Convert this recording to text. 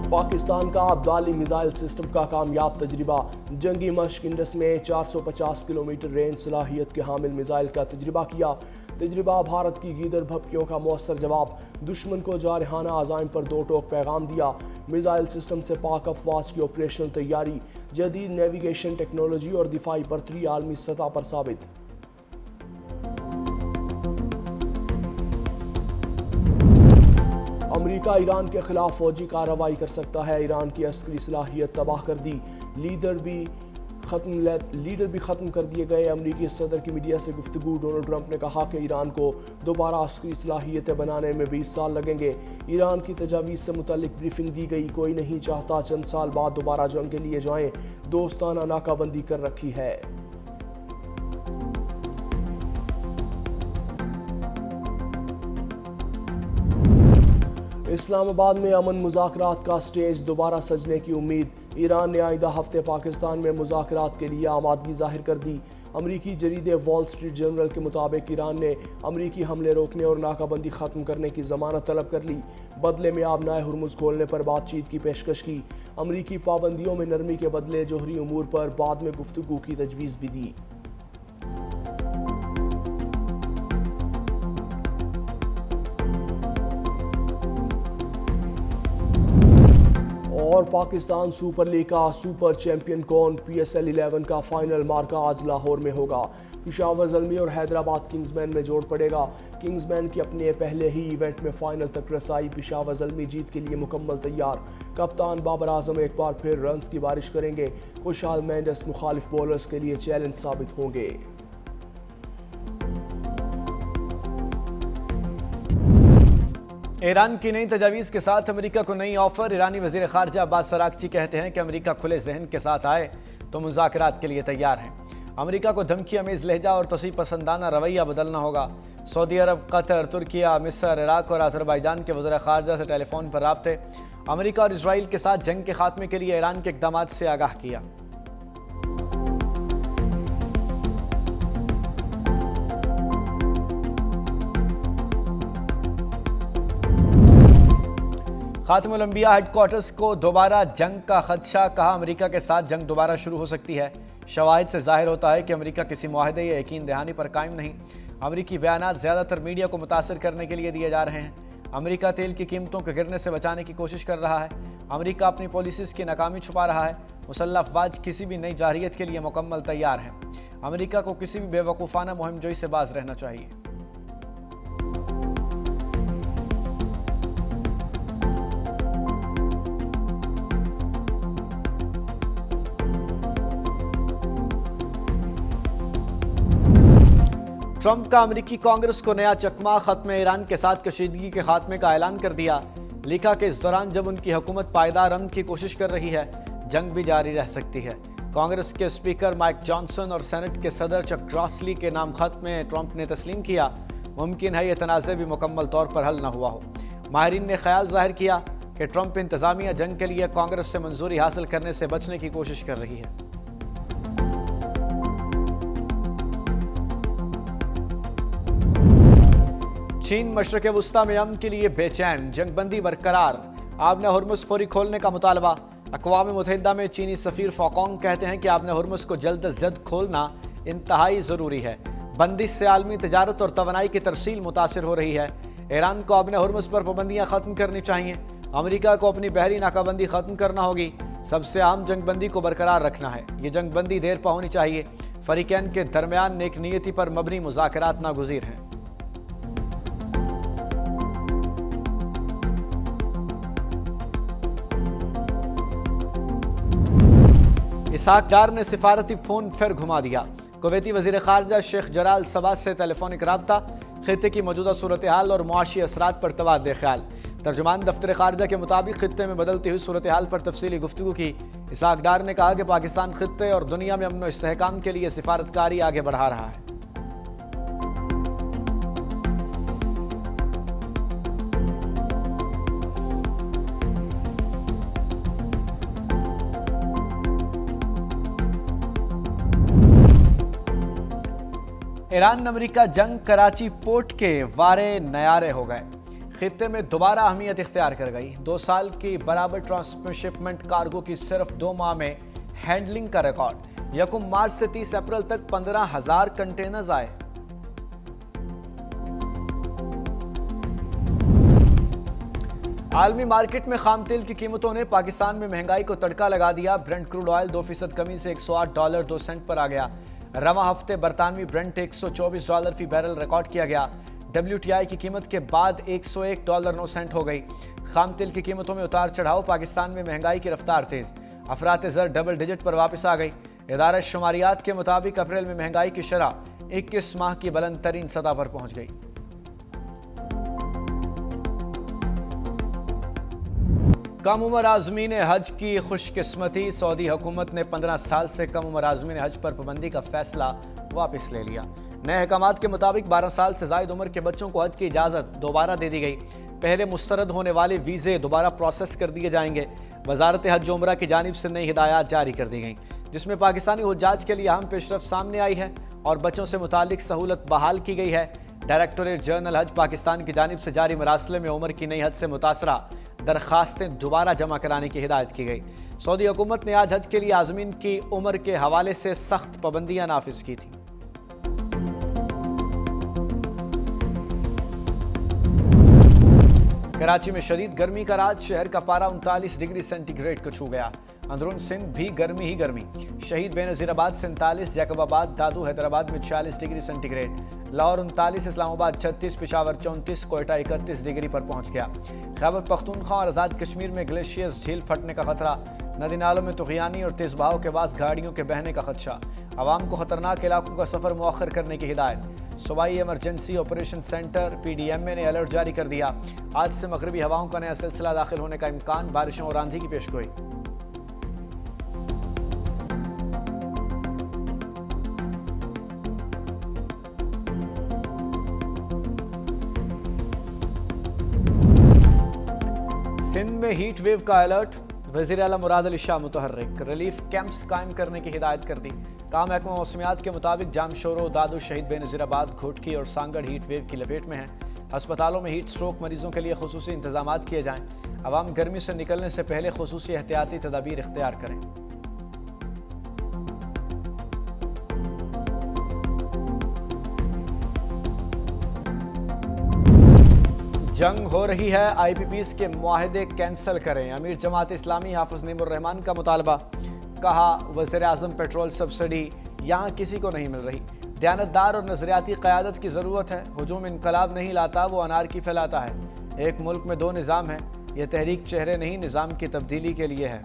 पाकिस्तान का Abdali missile system का कामयाब तजर्बा। जंगी मश्क इंडस में 450 किलोमीटर रेंज सलाहियत के हामिल मिसाइल का तजर्बा किया। तजर्बा भारत की गीदड़ भपकियों का मौसर जवाब। दुश्मन को जारहाना अज़ाइम पर दो टोक पैगाम दिया। मिसाइल सिस्टम से पाक अफवाज की ऑपरेशनल तैयारी, जदीद नेविगेशन टेक्नोलॉजी और दिफाई बर्तरी आलमी सतह पर साबित। अमेरिका ईरान के खिलाफ फौजी कार्रवाई कर सकता है। ईरान की अस्करी सलाहियत तबाह कर दी। लीडर भी खत्म कर दिए गए। अमेरिकी सदर की मीडिया से गुफ्तगू। डोनाल्ड ट्रंप ने कहा कि ईरान को दोबारा अस्करी सलाहियतें बनाने में 20 साल लगेंगे। ईरान की तजावीज़ से मुतल्लिक ब्रीफिंग दी गई। कोई नहीं चाहता चंद साल बाद दोबारा जंग के लिए जाएं। दोस्ताना नाकाबंदी कर रखी है। इस्लामाबाद में अमन मुज़ाकरात का स्टेज दोबारा सजने की उम्मीद। ईरान ने आइंदा हफ्ते पाकिस्तान में मुज़ाकरात के लिए आमादगी जाहिर कर दी। अमरीकी जरीदे वॉल स्ट्रीट जर्नल के मुताबिक ईरान ने अमरीकी हमले रोकने और नाकाबंदी ख़त्म करने की ज़मानत तलब कर ली। बदले में आबनाए हुर्मुज़ खोलने पर बातचीत की पेशकश की। अमरीकी पाबंदियों में नरमी के बदले जोहरी उमूर पर बाद में गुफ्तगू की तजवीज़ भी दी। और पाकिस्तान सुपर लीग का सुपर चैंपियन कौन? PSL 11 का फाइनल मार्का आज लाहौर में होगा। पेशावर ज़ल्मी और हैदराबाद किंग्समैन में जोड़ पड़ेगा। किंग्समैन की अपने पहले ही इवेंट में फाइनल तक रसाई। पेशावर ज़ल्मी जीत के लिए मुकम्मल तैयार। कप्तान बाबर आजम एक बार फिर रन्स की बारिश करेंगे। खुशहाल मेंडिस मुखालिफ बॉलर्स के लिए चैलेंज साबित होंगे। ईरान की नई तजावीज़ के साथ अमेरिका को नई ऑफर। ईरानी वज़ीर ख़ारजा अब्बास अराग़ची कहते हैं कि अमेरिका खुले जहन के साथ आए तो मुज़ाकरात के लिए तैयार है। अमेरिका को धमकी अमेज़ लहजा और तोसी पसंदाना रवैया बदलना होगा। सऊदी अरब, कतर, तुर्किया, मिस्र, इराक और अज़रबैजान के वज़ीर ख़ारजा से टेलीफोन पर राब्ते। अमेरिका और इसराइल के साथ जंग के खात्मे के लिए ईरान के इक़दामात से आगाह किया। खातमुल अंबिया हेडक्वार्टर्स को दोबारा जंग का खदशा। कहा, अमेरिका के साथ जंग दोबारा शुरू हो सकती है। शवाहिद से जाहिर होता है कि अमेरिका किसी मुआहदे या यकीन दहानी पर कायम नहीं। अमेरिकी बयानात ज़्यादातर मीडिया को मुतासर करने के लिए दिए जा रहे हैं। अमेरिका तेल की कीमतों के गिरने से बचाने की कोशिश कर रहा है। अमेरिका अपनी पॉलिसीज़ की नाकामी छुपा रहा है। मुसल्लह अफवाज किसी भी नई जारहियत के लिए मुकम्मल तैयार है। अमेरिका को किसी भी बेवकूफ़ाना मुहिमजोई से बाज रहना चाहिए। ट्रंप का अमेरिकी कांग्रेस को नया चकमा। खत्म ईरान के साथ कशीदगी के खात्मे का ऐलान कर दिया। लिखा कि इस दौरान जब उनकी हुकूमत पायदार अमन की कोशिश कर रही है, जंग भी जारी रह सकती है। कांग्रेस के स्पीकर माइक जॉनसन और सेनेट के सदर चक ग्रॉसली के नाम खत में ट्रंप ने तस्लीम किया। मुमकिन है ये तनाज़े भी मुकम्मल तौर पर हल न हुआ हो। माहिरीन ने ख्याल जाहिर किया कि ट्रंप इंतज़ामिया जंग के लिए कांग्रेस से मंजूरी हासिल करने से बचने की कोशिश कर रही है। चीन मशरक़ वुस्ता में अमन के लिए बेचैन। जंगबंदी बरकरार। आबने हुर्मुज़ फौरी खोलने का मुतालबा। अक़वाम मुत्तहिदा में चीनी सफ़ीर फ़ॉकोंग कहते हैं कि आबने हुर्मुज़ को जल्द अज़ जल्द खोलना इंतहाई ज़रूरी है। बंदिश से आलमी तजारत और तवानाई की तरसील मुतासिर हो रही है। ईरान को आबने हुर्मुज़ पर पाबंदियाँ ख़त्म करनी चाहिए। अमेरिका को अपनी बहरी नाकाबंदी ख़त्म करना होगी। सबसे अहम जंगबंदी को बरकरार रखना है। ये जंगबंदी देर पर होनी चाहिए। फ़रीक़ैन के दरमियान नेक नीयती पर मबनी मुज़ाकरात नागुज़ीर हैं। इसहाक डार ने सिफारती फ़ोन फिर घुमा दिया। कुवैती वज़ीर ख़ारजा शेख जलाल सबास से टेलीफोनिक राब्ता। ख़ित्ते की मौजूदा सूरत हाल और मुआशी असरात पर तबादले ख्याल। तर्जुमान दफ्तर ख़ारजा के मुताबिक ख़ित्ते में बदलती हुई सूरत हाल पर तफसीली गुफ्तगू की। इसहाक डार ने कहा कि पाकिस्तान ख़ित्ते और दुनिया में अमन व इस्तेहकाम के लिए सिफारतकारी आगे बढ़ा रहा है। ईरान अमेरिका जंग कराची पोर्ट के वारे नयारे हो गए। खित्ते में दोबारा अहमियत इख्तियार कर गई। 2 साल की बराबर ट्रांसशिपमेंट कार्गो की सिर्फ 2 माह में हैंडलिंग का रिकॉर्ड। यकुम मार्च से 30 अप्रैल तक 15,000 कंटेनर्स आए। आलमी मार्केट में खाम तेल की कीमतों ने पाकिस्तान में महंगाई को तड़का लगा दिया। ब्रेंट क्रूड ऑयल 2% कमी से $108.02 पर आ गया। रवा हफ्ते बरतानवी ब्रेंट $124 फी बैरल रिकॉर्ड किया गया। WTI की कीमत के बाद $101.09 हो गई। खाम तेल की कीमतों में उतार चढ़ाव। पाकिस्तान में महंगाई की रफ्तार तेज। अफरात ज़र डबल डिजिट पर वापस आ गई। इदारा शुमारियात के मुताबिक अप्रैल में महंगाई की शरह 21 माह की बुलंद तरीन सतह पर पहुंच गई। कम उम्र आज़मीन हज की खुशकिस्मती। सऊदी हुकूमत ने 15 साल से कम उम्र आज़मीन हज पर पाबंदी का फैसला वापस ले लिया। नए अहकामात के मुताबिक 12 साल से ज़ायद उम्र के बच्चों को हज की इजाज़त दोबारा दे दी गई। पहले मुस्तरद होने वाले वीज़े दोबारा प्रोसेस कर दिए जाएंगे। वजारत हज उम्रा की जानिब से नई हिदायत जारी कर दी गई, जिसमें पाकिस्तानी हुज्जाज के लिए अहम पेशरफ्त सामने आई है और बच्चों से मुतालिक सहूलत बहाल की गई है। डायरेक्टोरेट जनरल हज पाकिस्तान की जानिब से जारी मरासले में उम्र की नई हद से मुतासरा दरखास्तें दोबारा जमा कराने की हिदायत की गई। सऊदी हुकूमत ने आज हज के लिए आज़मीन की उम्र के हवाले से सख्त पाबंदियां नाफिज की थी। कराची में शदीद गर्मी का राज। शहर का पारा 39 डिग्री सेंटीग्रेड को छू गया। अंदरून सिंध भी गर्मी ही गर्मी। शहीद बेनज़ीराबाद 47, जैकबाबाद दादू हैदराबाद में 46 degree centigrade, Lahore 39, Islamabad 36, Peshawar 34, Quetta 31 degree पर पहुंच गया। खैबर पख्तूनख्वा और आज़ाद कश्मीर में ग्लेशियर्स झील फटने का खतरा। नदी नालों में तुग़यानी और तेज़ बहाव के बाद गाड़ियों के बहने का खदशा। आवाम को खतरनाक इलाकों का सफ़र मुअख्खर करने की हिदायत। सूबाई इमरजेंसी ऑपरेशन सेंटर PDMA ने अलर्ट जारी कर दिया। आज से मगरबी हवाओं का नया सिलसिला दाखिल होने का इम्कान। बारिशों और आंधी की पेशगोई। सिंध में हीट वेव का अलर्ट। वज़ीर आला मुराद अली शाह मुतहर्रिक। रिलीफ कैंप्स कायम करने की हिदायत कर दी। काम महकमा मौसमियात के मुताबिक जामशोरो, दादू, शहीद बेनज़ीराबाद, घोटकी और सांगड़ हीट वेव की लपेट में हैं। अस्पतालों में हीट स्ट्रोक मरीजों के लिए खुसूसी इंतजाम किए जाएं। अवाम गर्मी से निकलने से पहले खुसूसी एहतियाती तदाबीर इख्तियार करें। जंग हो रही है, IPPs के मुआहदे कैंसिल करें। अमीर जमात इस्लामी हाफिज नईमुर रहमान का मुतालबा। कहा, वज़ीर आज़म पेट्रोल सब्सिडी यहाँ किसी को नहीं मिल रही। दयानतदार और नज़रियाती क़यादत की ज़रूरत है। हुजूम इनकलाब नहीं लाता, वो अनारकी फैलाता है। एक मुल्क में 2 निज़ाम हैं। यह तहरीक चेहरे नहीं, निज़ाम की तब्दीली के लिए है।